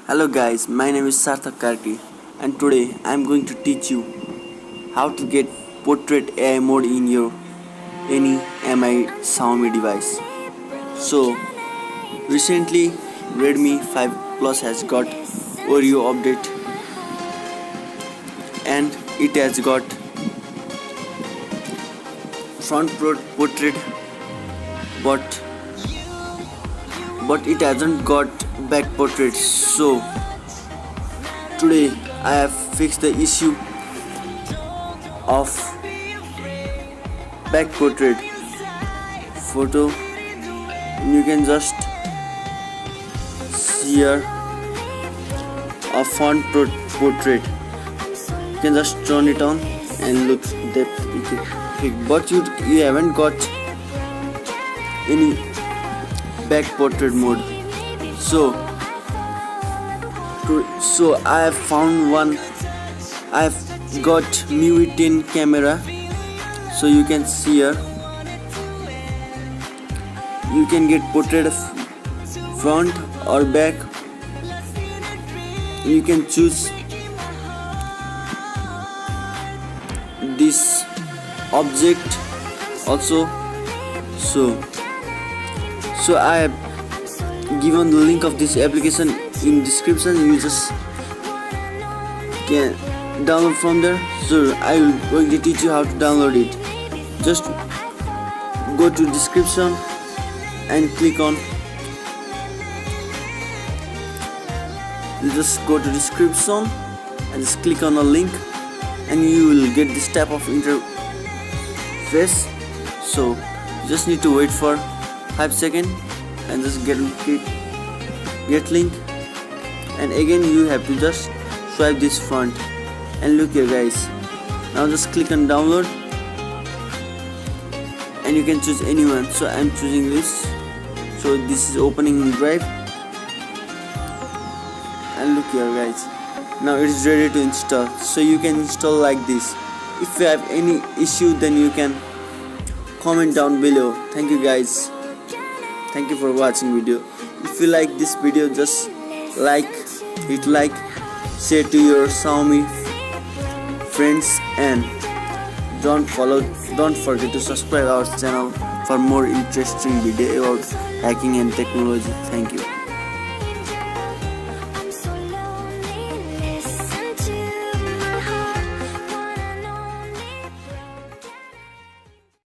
Hello guys, my name is Sarthak Karki and today I am going to teach you how to get portrait AI mode in your any MI Xiaomi device. So recently Redmi 5 Plus has got Oreo update and it has got front portrait but it hasn't got back portrait. So today I have fixed the issue of back portrait photo. You can just see here a front portrait. You can just turn it on and look that, but you haven't got any back portrait mode. So I have found one. I have got MIUI 10 camera. So you can see here you can get portrait front or back. You can choose this object also. So I have given the link of this application in description. You just can download from there. So I will going to teach you how to download it. Just go to description and click on. You just go to description and just click on a link, and you will get this type of interface. So you just need to wait for 5 seconds and just get link, and again you have to just swipe this front. And look here guys, now just click on download and you can choose anyone. So I'm choosing this. So this is opening in Drive, and look here guys, now it is ready to install. So you can install like this. If you have any issue, then you can comment down below. Thank you guys. Thank you for watching video. If you like this video, just hit like, share to your Xiaomi friends, and don't forget to subscribe our channel for more interesting video about hacking and technology. Thank you.